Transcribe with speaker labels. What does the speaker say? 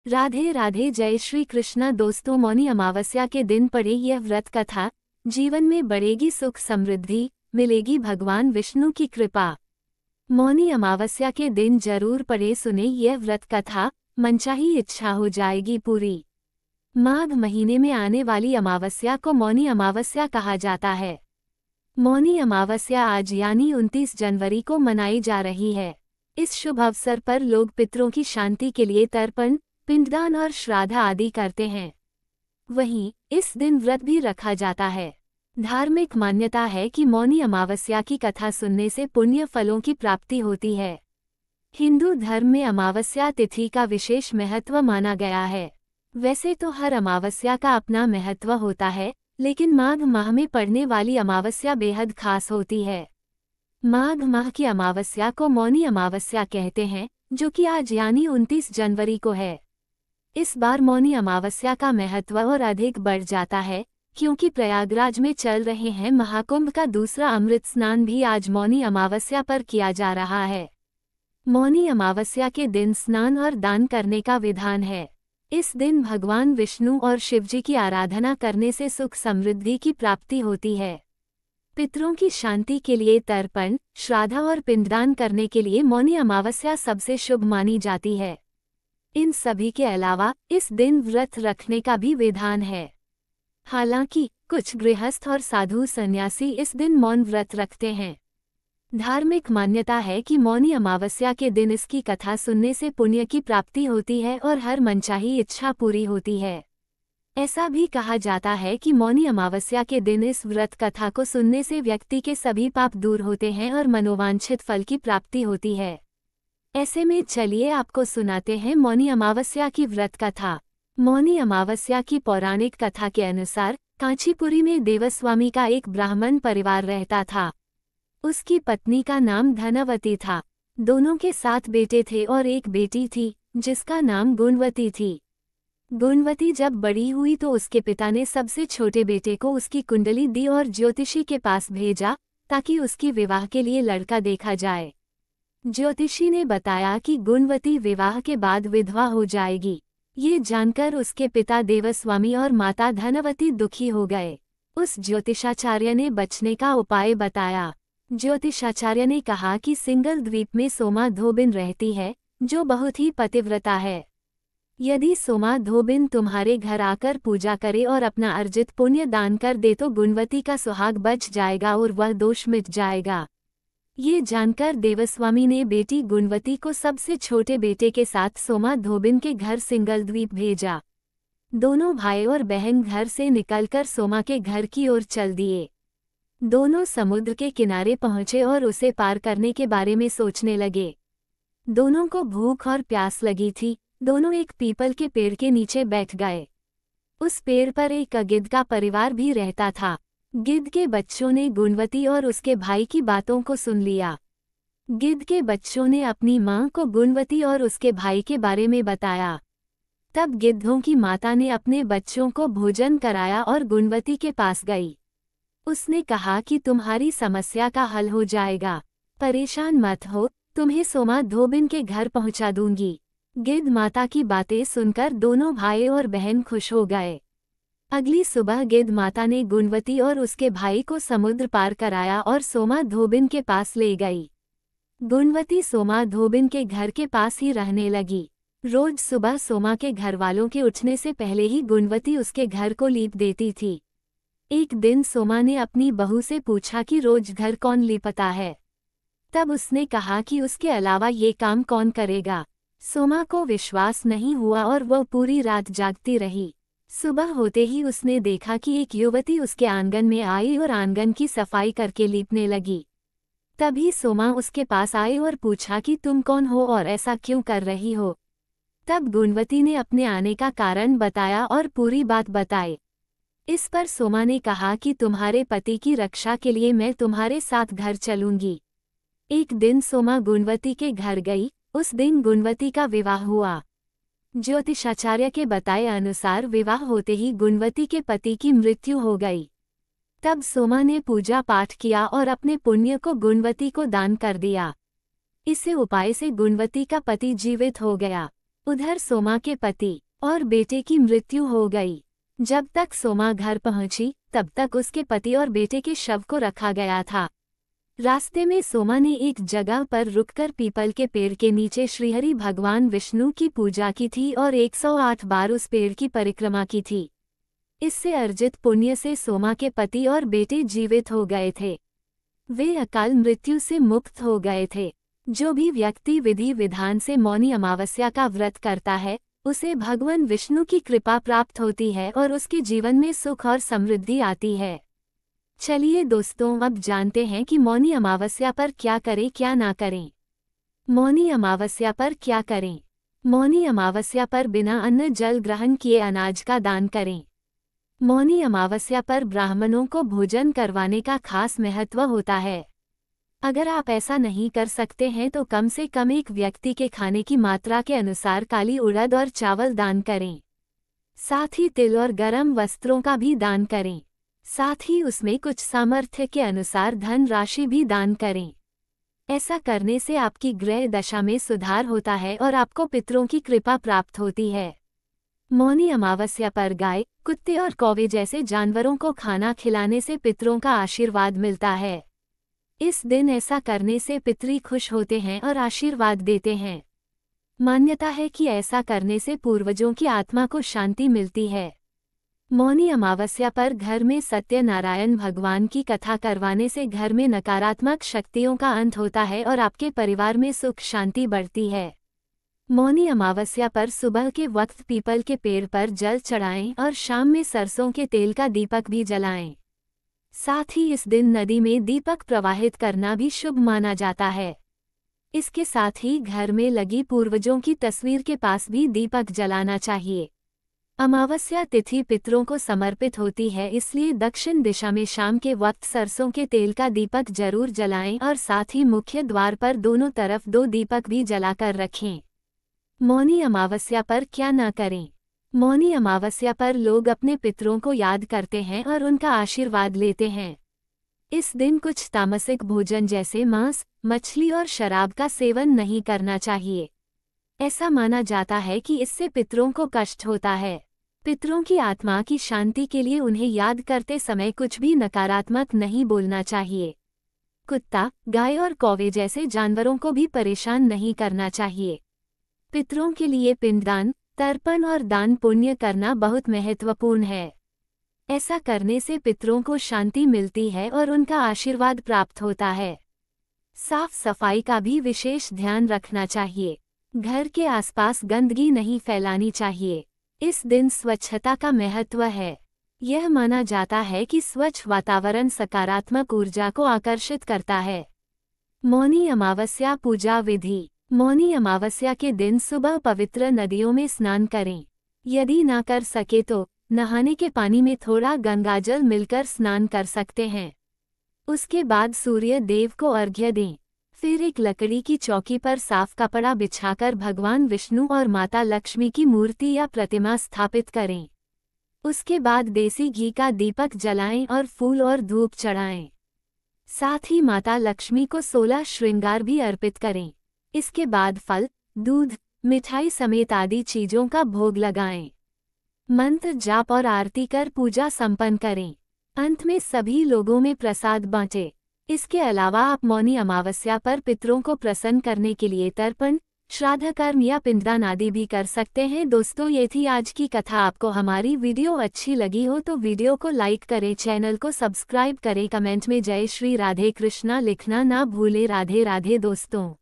Speaker 1: राधे राधे, जय श्री कृष्णा। दोस्तों, मौनी अमावस्या के दिन पढ़े यह व्रत कथा, जीवन में बढ़ेगी सुख समृद्धि, मिलेगी भगवान विष्णु की कृपा। मौनी अमावस्या के दिन जरूर पढ़े सुने यह व्रत कथा, मनचाही इच्छा हो जाएगी पूरी। माघ महीने में आने वाली अमावस्या को मौनी अमावस्या कहा जाता है। मौनी अमावस्या आज यानी 29 जनवरी को मनाई जा रही है। इस शुभ अवसर पर लोग पितरों की शांति के लिए तर्पण, पिंडदान और श्राद्ध आदि करते हैं। वहीं इस दिन व्रत भी रखा जाता है। धार्मिक मान्यता है कि मौनी अमावस्या की कथा सुनने से पुण्य फलों की प्राप्ति होती है। हिंदू धर्म में अमावस्या तिथि का विशेष महत्व माना गया है। वैसे तो हर अमावस्या का अपना महत्व होता है, लेकिन माघ माह में पड़ने वाली अमावस्या बेहद खास होती है। माघ माह की अमावस्या को मौनी अमावस्या कहते हैं, जो कि आज यानी 29 जनवरी को है। इस बार मौनी अमावस्या का महत्व और अधिक बढ़ जाता है, क्योंकि प्रयागराज में चल रहे हैं महाकुंभ का दूसरा अमृत स्नान भी आज मौनी अमावस्या पर किया जा रहा है। मौनी अमावस्या के दिन स्नान और दान करने का विधान है। इस दिन भगवान विष्णु और शिवजी की आराधना करने से सुख समृद्धि की प्राप्ति होती है। पितरों की शांति के लिए तर्पण, श्राद्ध और पिंडदान करने के लिए मौनी अमावस्या सबसे शुभ मानी जाती है। इन सभी के अलावा इस दिन व्रत रखने का भी विधान है। हालांकि कुछ गृहस्थ और साधु सन्यासी इस दिन मौन व्रत रखते हैं। धार्मिक मान्यता है कि मौनी अमावस्या के दिन इसकी कथा सुनने से पुण्य की प्राप्ति होती है और हर मनचाही इच्छा पूरी होती है। ऐसा भी कहा जाता है कि मौनी अमावस्या के दिन इस व्रत कथा को सुनने से व्यक्ति के सभी पाप दूर होते हैं और मनोवांछित फल की प्राप्ति होती है। ऐसे में चलिए आपको सुनाते हैं मौनी अमावस्या की व्रत कथा। मौनी अमावस्या की पौराणिक कथा के अनुसार कांचीपुरी में देवस्वामी का एक ब्राह्मण परिवार रहता था। उसकी पत्नी का नाम धनवती था। दोनों के 7 बेटे थे और एक बेटी थी, जिसका नाम गुणवती थी। गुणवती जब बड़ी हुई तो उसके पिता ने सबसे छोटे बेटे को उसकी कुंडली दी और ज्योतिषी के पास भेजा, ताकि उसकी विवाह के लिए लड़का देखा जाए। ज्योतिषी ने बताया कि गुणवती विवाह के बाद विधवा हो जाएगी। ये जानकर उसके पिता देवस्वामी और माता धनवती दुखी हो गए। उस ज्योतिषाचार्य ने बचने का उपाय बताया। ज्योतिषाचार्य ने कहा कि सिंगल द्वीप में सोमा धोबिन रहती है, जो बहुत ही पतिव्रता है। यदि सोमा धोबिन तुम्हारे घर आकर पूजा करे और अपना अर्जित पुण्य दान कर दे तो गुणवती का सुहाग बच जाएगा और वह दोष मिट जाएगा। ये जानकर देवस्वामी ने बेटी गुणवती को सबसे छोटे बेटे के साथ सोमा धोबिन के घर सिंगल द्वीप भेजा। दोनों भाई और बहन घर से निकलकर सोमा के घर की ओर चल दिए। दोनों समुद्र के किनारे पहुंचे और उसे पार करने के बारे में सोचने लगे। दोनों को भूख और प्यास लगी थी। दोनों एक पीपल के पेड़ के नीचे बैठ गए। उस पेड़ पर एक गिद्ध का परिवार भी रहता था। गिद्ध के बच्चों ने गुणवती और उसके भाई की बातों को सुन लिया। गिद्ध के बच्चों ने अपनी मां को गुणवती और उसके भाई के बारे में बताया। तब गिद्धों की माता ने अपने बच्चों को भोजन कराया और गुणवती के पास गई। उसने कहा कि तुम्हारी समस्या का हल हो जाएगा, परेशान मत हो, तुम्हें सोमा धोबिन के घर पहुंचा दूंगी। गिद्ध माता की बातें सुनकर दोनों भाई और बहन खुश हो गए। अगली सुबह गिद्ध माता ने गुणवती और उसके भाई को समुद्र पार कराया और सोमा धोबिन के पास ले गई। गुणवती सोमा धोबिन के घर के पास ही रहने लगी। रोज सुबह सोमा के घरवालों के उठने से पहले ही गुणवती उसके घर को लीप देती थी। एक दिन सोमा ने अपनी बहू से पूछा कि रोज घर कौन लीपता है। तब उसने कहा कि उसके अलावा ये काम कौन करेगा। सोमा को विश्वास नहीं हुआ और वह पूरी रात जागती रही। सुबह होते ही उसने देखा कि एक युवती उसके आंगन में आई और आंगन की सफाई करके लीपने लगी। तभी सोमा उसके पास आई और पूछा कि तुम कौन हो और ऐसा क्यों कर रही हो। तब गुणवती ने अपने आने का कारण बताया और पूरी बात बताई। इस पर सोमा ने कहा कि तुम्हारे पति की रक्षा के लिए मैं तुम्हारे साथ घर चलूंगी। एक दिन सोमा गुणवती के घर गई। उस दिन गुणवती का विवाह हुआ। ज्योतिषाचार्य के बताए अनुसार विवाह होते ही गुणवती के पति की मृत्यु हो गई। तब सोमा ने पूजा पाठ किया और अपने पुण्य को गुणवती को दान कर दिया। इस उपाय से गुणवती का पति जीवित हो गया। उधर सोमा के पति और बेटे की मृत्यु हो गई। जब तक सोमा घर पहुंची तब तक उसके पति और बेटे के शव को रखा गया था। रास्ते में सोमा ने एक जगह पर रुककर पीपल के पेड़ के नीचे श्रीहरि भगवान विष्णु की पूजा की थी और 108 बार उस पेड़ की परिक्रमा की थी। इससे अर्जित पुण्य से सोमा के पति और बेटे जीवित हो गए थे। वे अकाल मृत्यु से मुक्त हो गए थे। जो भी व्यक्ति विधि विधान से मौनी अमावस्या का व्रत करता है उसे भगवान विष्णु की कृपा प्राप्त होती है और उसके जीवन में सुख और समृद्धि आती है। चलिए दोस्तों, अब जानते हैं कि मौनी अमावस्या पर क्या करें क्या ना करें। मौनी अमावस्या पर क्या करें। मौनी अमावस्या पर बिना अन्न जल ग्रहण किए अनाज का दान करें। मौनी अमावस्या पर ब्राह्मणों को भोजन करवाने का खास महत्व होता है। अगर आप ऐसा नहीं कर सकते हैं तो कम से कम एक व्यक्ति के खाने की मात्रा के अनुसार काली उड़द और चावल दान करें। साथ ही तिल और गर्म वस्त्रों का भी दान करें। साथ ही उसमें कुछ सामर्थ्य के अनुसार धन राशि भी दान करें। ऐसा करने से आपकी ग्रह दशा में सुधार होता है और आपको पितरों की कृपा प्राप्त होती है। मौनी अमावस्या पर गाय, कुत्ते और कौवे जैसे जानवरों को खाना खिलाने से पितरों का आशीर्वाद मिलता है। इस दिन ऐसा करने से पितरी खुश होते हैं और आशीर्वाद देते हैं। मान्यता है कि ऐसा करने से पूर्वजों की आत्मा को शांति मिलती है। मौनी अमावस्या पर घर में सत्यनारायण भगवान की कथा करवाने से घर में नकारात्मक शक्तियों का अंत होता है और आपके परिवार में सुख शांति बढ़ती है। मौनी अमावस्या पर सुबह के वक्त पीपल के पेड़ पर जल चढ़ाएं और शाम में सरसों के तेल का दीपक भी जलाएं। साथ ही इस दिन नदी में दीपक प्रवाहित करना भी शुभ माना जाता है। इसके साथ ही घर में लगी पूर्वजों की तस्वीर के पास भी दीपक जलाना चाहिए। अमावस्या तिथि पितरों को समर्पित होती है, इसलिए दक्षिण दिशा में शाम के वक्त सरसों के तेल का दीपक जरूर जलाएं और साथ ही मुख्य द्वार पर दोनों तरफ 2 दीपक भी जलाकर रखें। मौनी अमावस्या पर क्या न करें। मौनी अमावस्या पर लोग अपने पितरों को याद करते हैं और उनका आशीर्वाद लेते हैं। इस दिन कुछ तामसिक भोजन जैसे मांस, मछली और शराब का सेवन नहीं करना चाहिए। ऐसा माना जाता है कि इससे पितरों को कष्ट होता है। पितरों की आत्मा की शांति के लिए उन्हें याद करते समय कुछ भी नकारात्मक नहीं बोलना चाहिए। कुत्ता, गाय और कौवे जैसे जानवरों को भी परेशान नहीं करना चाहिए। पितरों के लिए पिंडदान, तर्पण और दान पुण्य करना बहुत महत्वपूर्ण है। ऐसा करने से पितरों को शांति मिलती है और उनका आशीर्वाद प्राप्त होता है। साफ सफाई का भी विशेष ध्यान रखना चाहिए। घर के आसपास गंदगी नहीं फैलानी चाहिए। इस दिन स्वच्छता का महत्व है। यह माना जाता है कि स्वच्छ वातावरण सकारात्मक ऊर्जा को आकर्षित करता है। मौनी अमावस्या पूजा विधि। मौनी अमावस्या के दिन सुबह पवित्र नदियों में स्नान करें। यदि ना कर सके तो नहाने के पानी में थोड़ा गंगाजल मिलकर स्नान कर सकते हैं। उसके बाद सूर्य देव को अर्घ्य दें। फिर एक लकड़ी की चौकी पर साफ कपड़ा बिछाकर भगवान विष्णु और माता लक्ष्मी की मूर्ति या प्रतिमा स्थापित करें। उसके बाद देसी घी का दीपक जलाएं और फूल और धूप चढ़ाएं। साथ ही माता लक्ष्मी को 16 श्रृंगार भी अर्पित करें। इसके बाद फल, दूध, मिठाई समेत आदि चीजों का भोग लगाएं। मंत्र जाप और आरती कर पूजा संपन्न करें। अंत में सभी लोगों में प्रसाद बांटें। इसके अलावा आप मौनी अमावस्या पर पितरों को प्रसन्न करने के लिए तर्पण, श्राद्ध कर्म या पिंडदान आदि भी कर सकते हैं। दोस्तों, ये थी आज की कथा। आपको हमारी वीडियो अच्छी लगी हो तो वीडियो को लाइक करें, चैनल को सब्सक्राइब करें, कमेंट में जय श्री राधे कृष्णा लिखना ना भूलें। राधे राधे दोस्तों।